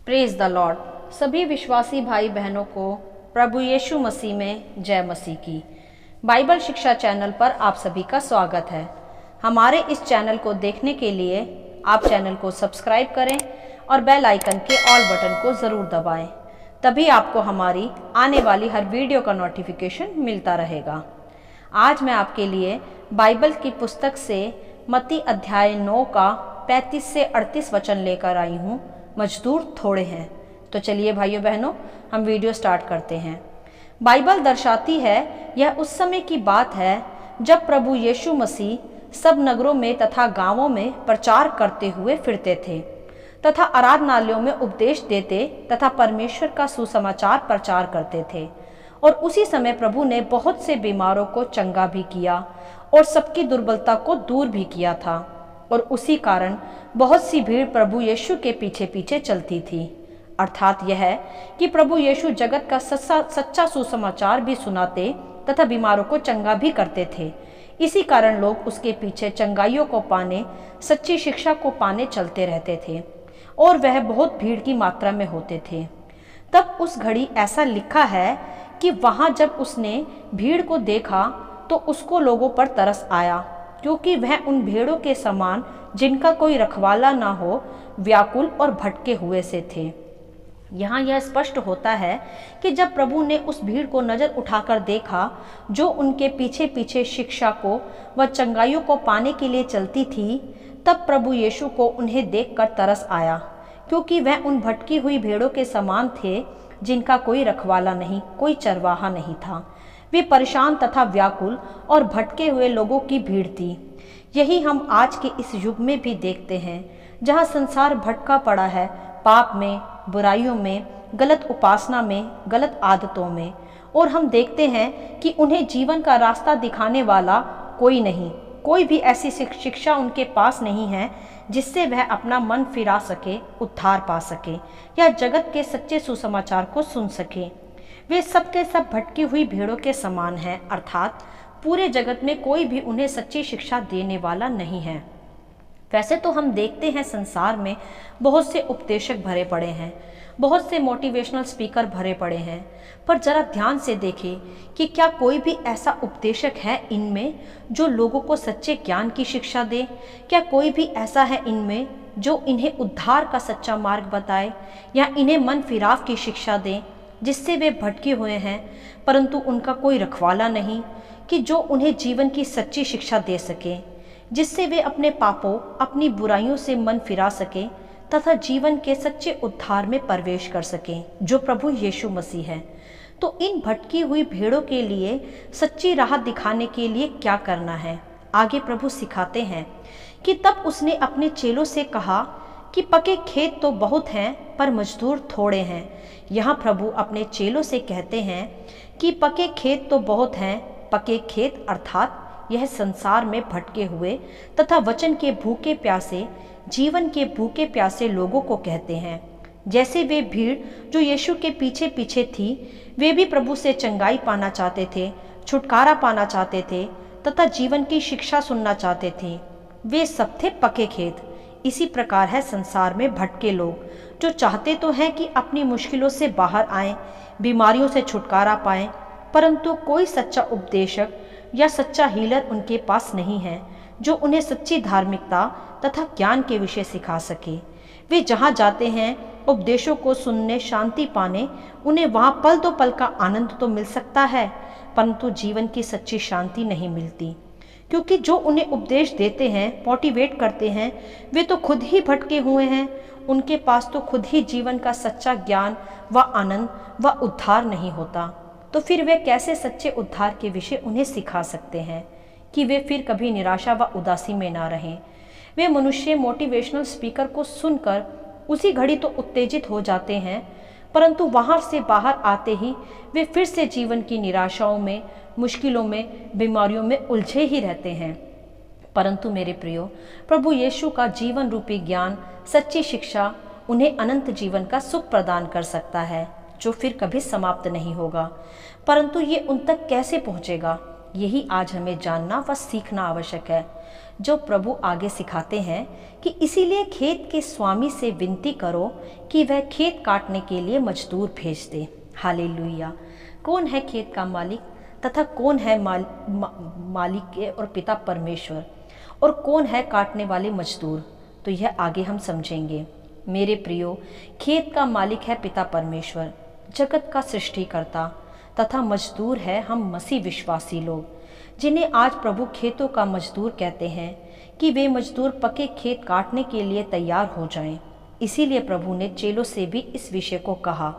Praise the Lord. सभी विश्वासी भाई बहनों को प्रभु यीशु मसीह में जय मसीह की। बाइबल शिक्षा चैनल पर आप सभी का स्वागत है। हमारे इस चैनल को देखने के लिए आप चैनल को सब्सक्राइब करें और बेल आइकन के ऑल बटन को ज़रूर दबाएं। तभी आपको हमारी आने वाली हर वीडियो का नोटिफिकेशन मिलता रहेगा। आज मैं आपके लिए बाइबल की पुस्तक से मत्ती अध्याय 9 का 35 से 38 वचन लेकर आई हूँ। मजदूर थोड़े हैं। तो चलिए भाइयों बहनों, हम वीडियो स्टार्ट करते हैं। बाइबल दर्शाती है यह उस समय की बात है जब प्रभु यीशु मसीह सब नगरों में तथा गांवों में प्रचार करते हुए फिरते थे तथा आराधनालयों में उपदेश देते तथा परमेश्वर का सुसमाचार प्रचार करते थे। और उसी समय प्रभु ने बहुत से बीमारों को चंगा भी किया और सबकी दुर्बलता को दूर भी किया था। और उसी कारण बहुत सी भीड़ प्रभु यीशु के पीछे पीछे चलती थी। अर्थात यह है कि प्रभु यीशु जगत का सच्चा सुसमाचार भी सुनाते तथा बीमारों को चंगा भी करते थे। इसी कारण लोग उसके पीछे चंगाइयों को पाने, सच्ची शिक्षा को पाने चलते रहते थे और वह बहुत भीड़ की मात्रा में होते थे। तब उस घड़ी ऐसा लिखा है कि वहां जब उसने भीड़ को देखा तो उसको लोगों पर तरस आया, क्योंकि वह उन भेड़ों के समान जिनका कोई रखवाला ना हो व्याकुल और भटके हुए से थे। यहाँ यह स्पष्ट होता है कि जब प्रभु ने उस भीड़ को नजर उठाकर देखा जो उनके पीछे पीछे शिक्षा को व चंगाइयों को पाने के लिए चलती थी, तब प्रभु यीशु को उन्हें देखकर तरस आया, क्योंकि वह उन भटकी हुई भेड़ों के समान थे जिनका कोई रखवाला नहीं, कोई चरवाहा नहीं था। वे परेशान तथा व्याकुल और भटके हुए लोगों की भीड़ थी। यही हम आज के इस युग में भी देखते हैं, जहां संसार भटका पड़ा है पाप में, बुराइयों में, गलत उपासना में, गलत आदतों में। और हम देखते हैं कि उन्हें जीवन का रास्ता दिखाने वाला कोई नहीं, कोई भी ऐसी शिक्षा उनके पास नहीं है जिससे वह अपना मन फिरा सके, उद्धार पा सके या जगत के सच्चे सुसमाचार को सुन सके। वे सब के सब भटकी हुई भेड़ों के समान हैं, अर्थात पूरे जगत में कोई भी उन्हें सच्ची शिक्षा देने वाला नहीं है। वैसे तो हम देखते हैं संसार में बहुत से उपदेशक भरे पड़े हैं, बहुत से मोटिवेशनल स्पीकर भरे पड़े हैं, पर जरा ध्यान से देखें कि क्या कोई भी ऐसा उपदेशक है इनमें जो लोगों को सच्चे ज्ञान की शिक्षा दे? क्या कोई भी ऐसा है इनमें जो इन्हें उद्धार का सच्चा मार्ग बताए या इन्हें मन फिराव की शिक्षा दे, जिससे वे भटके हुए हैं परंतु उनका कोई रखवाला नहीं, कि जो उन्हें जीवन की सच्ची शिक्षा दे सके, जिससे वे अपने पापों, अपनी बुराइयों से मन फिरा सके तथा जीवन के सच्चे उद्धार में प्रवेश कर सके, जो प्रभु यीशु मसीह है। तो इन भटकी हुई भेड़ों के लिए सच्ची राह दिखाने के लिए क्या करना है? आगे प्रभु सिखाते हैं कि तब उसने अपने चेलों से कहा कि पके खेत तो बहुत हैं पर मजदूर थोड़े हैं। यहाँ प्रभु अपने चेलों से कहते हैं कि पके खेत तो बहुत हैं। पके खेत अर्थात यह संसार में भटके हुए तथा वचन के भूखे प्यासे, जीवन के भूखे प्यासे लोगों को कहते हैं। जैसे वे भीड़ जो यीशु के पीछे पीछे थी, वे भी प्रभु से चंगाई पाना चाहते थे, छुटकारा पाना चाहते थे तथा जीवन की शिक्षा सुनना चाहते थे। वे सब थे पके खेत। इसी प्रकार है संसार में भटके लोग, जो चाहते तो हैं कि अपनी मुश्किलों से बाहर आएं, बीमारियों से छुटकारा पाएं, परंतु कोई सच्चा उपदेशक या सच्चा हीलर उनके पास नहीं है जो उन्हें सच्ची धार्मिकता तथा ज्ञान के विषय सिखा सके। वे जहाँ जाते हैं उपदेशों को सुनने, शांति पाने, उन्हें वहाँ पल दो पल का आनंद तो मिल सकता है, परंतु जीवन की सच्ची शांति नहीं मिलती, क्योंकि जो उन्हें उपदेश देते हैं, मोटिवेट करते हैं, वे तो खुद ही भटके हुए हैं। उनके पास तो खुद ही जीवन का सच्चा ज्ञान व आनंद व उद्धार नहीं होता। तो फिर वे कैसे सच्चे उद्धार के विषय उन्हें सिखा सकते हैं कि वे फिर कभी निराशा व उदासी में ना रहें? वे मनुष्य मोटिवेशनल स्पीकर को सुनकर उसी घड़ी तो उत्तेजित हो जाते हैं, परंतु वहाँ से बाहर आते ही वे फिर से जीवन की निराशाओं में, मुश्किलों में, बीमारियों में उलझे ही रहते हैं। परंतु मेरे प्रियो, प्रभु यीशु का जीवन रूपी ज्ञान, सच्ची शिक्षा उन्हें अनंत जीवन का सुख प्रदान कर सकता है, जो फिर कभी समाप्त नहीं होगा। परंतु ये उन तक कैसे पहुँचेगा? यही आज हमें जानना व सीखना आवश्यक है, जो प्रभु आगे सिखाते हैं कि इसीलिए खेत के स्वामी से विनती करो कि वह खेत काटने के लिए मजदूर भेज दे। हालेलुया। कौन है खेत का मालिक तथा कौन है मालिक और पिता परमेश्वर, और कौन है काटने वाले मजदूर, तो यह आगे हम समझेंगे। मेरे प्रियो, खेत का मालिक है पिता परमेश्वर, जगत का सृष्टिकर्ता, तथा मजदूर है हम मसीह विश्वासी लोग, जिन्हें आज प्रभु खेतों का मजदूर कहते हैं कि वे मजदूर पके खेत काटने के लिए तैयार हो जाएं। इसीलिए प्रभु ने चेलों से भी इस विषय को कहा,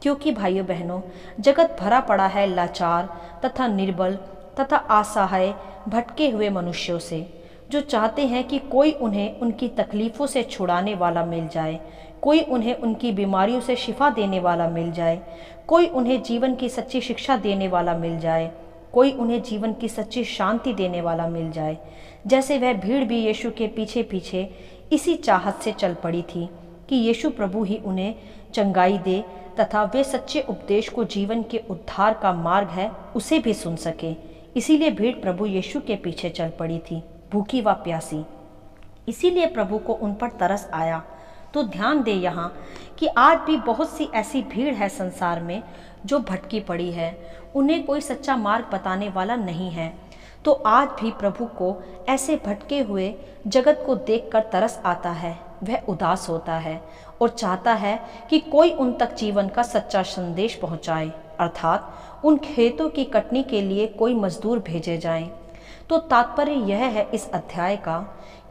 क्योंकि भाइयों बहनों, जगत भरा पड़ा है लाचार तथा निर्बल तथा असहाय भटके हुए मनुष्यों से, जो चाहते हैं कि कोई उन्हें उनकी तकलीफ़ों से छुड़ाने वाला मिल जाए, कोई उन्हें उनकी बीमारियों से शिफा देने वाला मिल जाए, कोई उन्हें जीवन की सच्ची शिक्षा देने वाला मिल जाए, कोई उन्हें जीवन की सच्ची शांति देने वाला मिल जाए। जैसे वह भीड़ भी यीशु के पीछे पीछे इसी चाहत से चल पड़ी थी कि यीशु प्रभु ही उन्हें चंगाई दे तथा वे सच्चे उपदेश को जीवन के उद्धार का मार्ग है उसे भी सुन सके। इसीलिए भीड़ प्रभु यीशु के पीछे चल पड़ी थी, भूखी व प्यासी। इसीलिए प्रभु को उन पर तरस आया। तो ध्यान दे यहाँ कि आज भी बहुत सी ऐसी भीड़ है संसार में जो भटकी पड़ी है, उन्हें कोई सच्चा मार्ग बताने वाला नहीं है। तो आज भी प्रभु को ऐसे भटके हुए जगत को देखकर तरस आता है, वह उदास होता है और चाहता है कि कोई उन तक जीवन का सच्चा संदेश पहुंचाए, अर्थात उन खेतों की कटनी के लिए कोई मजदूर भेजे जाएं। तो तात्पर्य यह है इस अध्याय का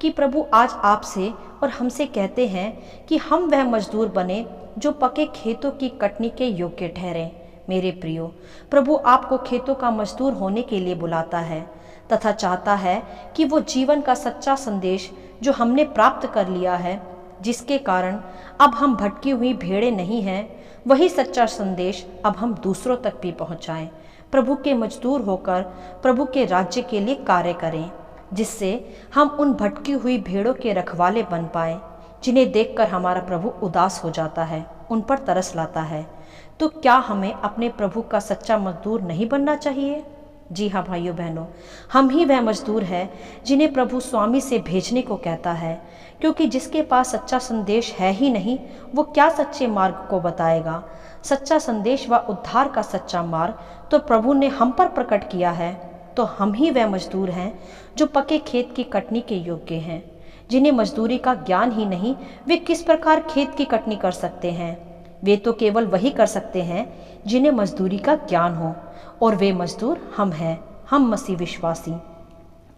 कि प्रभु आज आपसे और हमसे कहते हैं कि हम वह मजदूर बने जो पके खेतों की कटनी के योग्य ठहरें। मेरे प्रियो, प्रभु आपको खेतों का मजदूर होने के लिए बुलाता है तथा चाहता है कि वो जीवन का सच्चा संदेश जो हमने प्राप्त कर लिया है, जिसके कारण अब हम भटकी हुई भेड़ें नहीं हैं, वही सच्चा संदेश अब हम दूसरों तक भी पहुंचाएं। प्रभु के मजदूर होकर प्रभु के राज्य के लिए कार्य करें, जिससे हम उन भटकी हुई भेड़ों के रखवाले बन पाएं, जिन्हें देखकर हमारा प्रभु उदास हो जाता है, उन पर तरस लाता है। तो क्या हमें अपने प्रभु का सच्चा मजदूर नहीं बनना चाहिए? जी हाँ भाइयों बहनों, हम ही वह मजदूर है जिन्हें प्रभु स्वामी से भेजने को कहता है, क्योंकि जिसके पास सच्चा संदेश है ही नहीं, वो क्या सच्चे मार्ग को बताएगा। सच्चा संदेश व उद्धार का सच्चा मार्ग तो प्रभु ने हम पर प्रकट किया है। तो हम ही वह मजदूर हैं जो पके खेत की कटनी के योग्य हैं। जिन्हें मजदूरी का ज्ञान ही नहीं, वे किस प्रकार खेत की कटनी कर सकते हैं? वे तो केवल वही कर सकते हैं जिन्हें मजदूरी का ज्ञान हो, और वे मजदूर हम हैं, हम मसीह विश्वासी,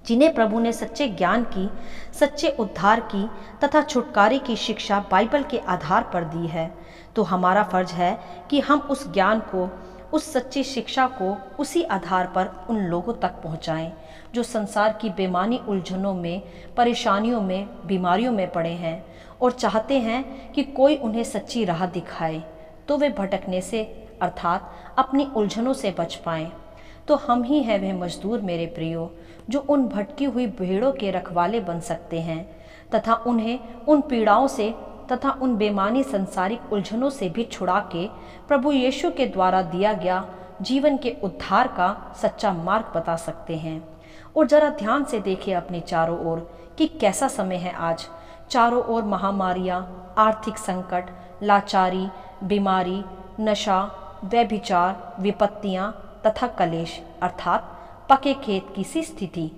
जिन्हें प्रभु ने सच्चे ज्ञान की, सच्चे उद्धार की तथा छुटकारे की शिक्षा बाइबल के आधार पर दी है। तो हमारा फर्ज है कि हम उस ज्ञान को, उस सच्ची शिक्षा को उसी आधार पर उन लोगों तक पहुंचाएं जो संसार की बेमानी उलझनों में, परेशानियों में, बीमारियों में पड़े हैं और चाहते हैं कि कोई उन्हें सच्ची राह दिखाए, तो वे भटकने से अर्थात अपनी उलझनों से बच पाएं। तो हम ही हैं वह मजदूर मेरे प्रियो, जो उन भटकी हुई भेड़ों के रखवाले बन सकते हैं तथा उन्हें उन पीड़ाओं से तथा उन बेमानी संसारिक उलझनों से भी छुड़ा के प्रभु यीशु के द्वारा दिया गया जीवन के उद्धार का सच्चा मार्ग बता सकते हैं। और जरा ध्यान से देखिए अपने चारों ओर कि कैसा समय है आज। चारों ओर महामारियाँ, आर्थिक संकट, लाचारी, बीमारी, नशा, व्यभिचार, विपत्तियाँ तथा कलेश अर्थात पके खेत की सी स्थिति,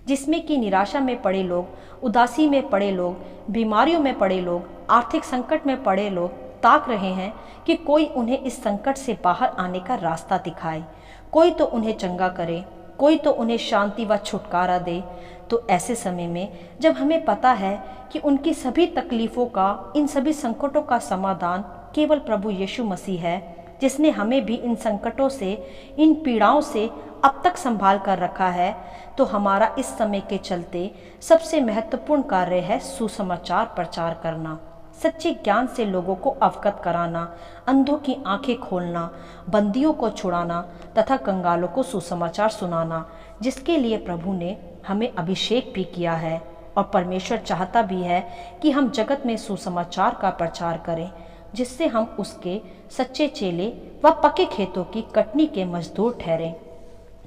जिसमें कि निराशा में पड़े लोग, उदासी में पड़े लोग, बीमारियों में पड़े लोग, आर्थिक संकट में पड़े लोग ताक रहे हैं कि कोई उन्हें इस संकट से बाहर आने का रास्ता दिखाए, कोई तो उन्हें चंगा करे, कोई तो उन्हें शांति व छुटकारा दे। तो ऐसे समय में जब हमें पता है कि उनकी सभी तकलीफ़ों का, इन सभी संकटों का समाधान केवल प्रभु यीशु मसीह है, जिसने हमें भी इन संकटों से, इन पीड़ाओं से अब तक संभाल कर रखा है, तो हमारा इस समय के चलते सबसे महत्वपूर्ण कार्य है सुसमाचार प्रचार करना, सच्चे ज्ञान से लोगों को अवगत कराना, अंधों की आंखें खोलना, बंदियों को छुड़ाना तथा कंगालों को सुसमाचार सुनाना, जिसके लिए प्रभु ने हमें अभिषेक भी किया है। और परमेश्वर चाहता भी है कि हम जगत में सुसमाचार का प्रचार करें, जिससे हम उसके सच्चे चेले व पके खेतों की कटनी के मजदूर ठहरें।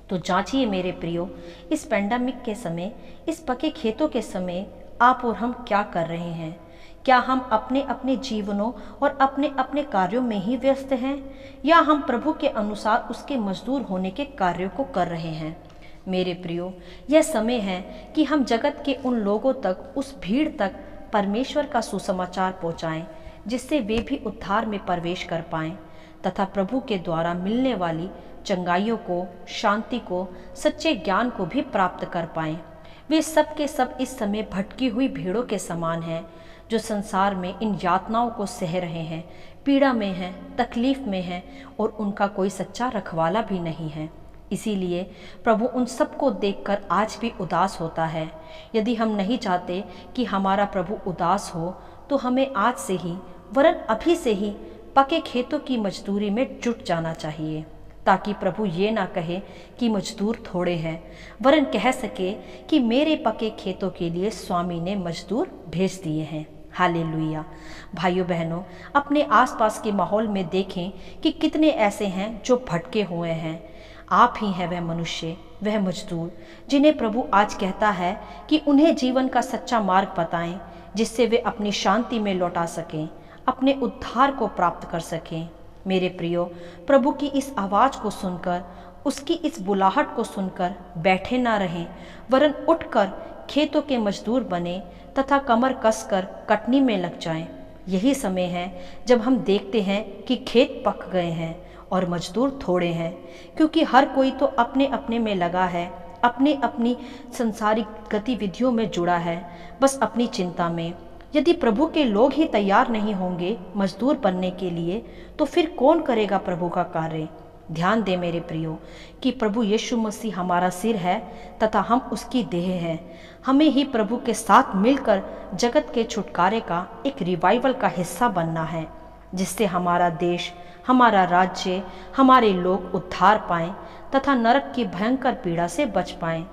तो जांचिए मेरे प्रियो, इस पेंडेमिक के समय, इस पके खेतों के समय आप और हम क्या कर रहे हैं? क्या हम अपने अपने जीवनों और अपने अपने कार्यों में ही व्यस्त हैं, या हम प्रभु के अनुसार उसके मजदूर होने के कार्यों को कर रहे हैं? मेरे प्रियो, यह समय है कि हम जगत के उन लोगों तक, उस भीड़ तक परमेश्वर का सुसमाचार पहुंचाएं, जिससे वे भी उद्धार में प्रवेश कर पाएं तथा प्रभु के द्वारा मिलने वाली चंगाइयों को, शांति को, सच्चे ज्ञान को भी प्राप्त कर पाएं। वे सब के सब इस समय भटकी हुई भीड़ों के समान हैं, जो संसार में इन यातनाओं को सह रहे हैं, पीड़ा में हैं, तकलीफ में हैं और उनका कोई सच्चा रखवाला भी नहीं है। इसीलिए प्रभु उन सबको देखकर आज भी उदास होता है। यदि हम नहीं चाहते कि हमारा प्रभु उदास हो, तो हमें आज से ही, वरन अभी से ही पके खेतों की मजदूरी में जुट जाना चाहिए, ताकि प्रभु ये ना कहे कि मजदूर थोड़े हैं, वरन कह सके कि मेरे पके खेतों के लिए स्वामी ने मजदूर भेज दिए हैं। हालेलुया। भाइयों बहनों, अपने आसपास के माहौल में देखें कि कितने ऐसे हैं जो भटके हुए हैं। आप ही हैं वह मनुष्य, वह मजदूर, जिन्हें प्रभु आज कहता है कि उन्हें जीवन का सच्चा मार्ग बताएं, जिससे वे अपनी शांति में लौटा सकें, अपने उद्धार को प्राप्त कर सकें। मेरे प्रियो, प्रभु की इस आवाज़ को सुनकर, उसकी इस बुलाहट को सुनकर बैठे ना रहें, वरन उठकर खेतों के मजदूर बने तथा कमर कसकर कटनी में लग जाएं। यही समय है जब हम देखते हैं कि खेत पक गए हैं और मजदूर थोड़े हैं, क्योंकि हर कोई तो अपने अपने में लगा है, अपनी अपनी संसारिक गतिविधियों में जुड़ा है, बस अपनी चिंता में। यदि प्रभु के लोग ही तैयार नहीं होंगे मजदूर बनने के लिए, तो फिर कौन करेगा प्रभु का कार्य? ध्यान दे मेरे प्रियो कि प्रभु यीशु मसीह हमारा सिर है तथा हम उसकी देह हैं। हमें ही प्रभु के साथ मिलकर जगत के छुटकारे का एक रिवाइवल का हिस्सा बनना है, जिससे हमारा देश, हमारा राज्य, हमारे लोग उद्धार पाएं तथा नरक की भयंकर पीड़ा से बच पाएं।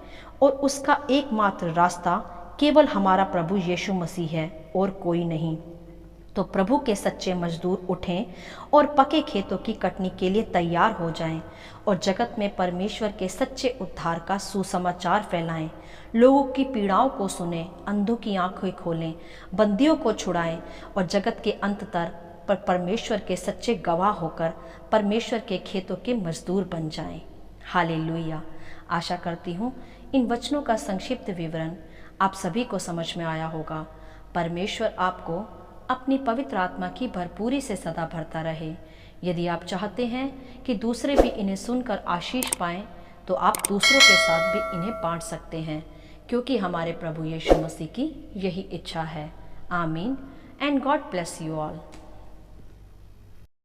और उसका एकमात्र रास्ता केवल हमारा प्रभु यीशु मसीह है और कोई नहीं। तो प्रभु के सच्चे मजदूर उठें और पके खेतों की कटनी के लिए तैयार हो जाएं और जगत में परमेश्वर के सच्चे उद्धार का सुसमाचार फैलाएं। लोगों की पीड़ाओं को सुनें, अंधों की आंखें खोलें, बंदियों को छुड़ाएं और जगत के अंत तक पर परमेश्वर के सच्चे गवाह होकर परमेश्वर के खेतों के मजदूर बन जाएं। हालेलुया। आशा करती हूँ इन वचनों का संक्षिप्त विवरण आप सभी को समझ में आया होगा। परमेश्वर आपको अपनी पवित्र आत्मा की भरपूरी से सदा भरता रहे। यदि आप चाहते हैं कि दूसरे भी इन्हें सुनकर आशीष पाएं, तो आप दूसरों के साथ भी इन्हें बांट सकते हैं, क्योंकि हमारे प्रभु यीशु मसीह की यही इच्छा है। आमीन and God bless you all.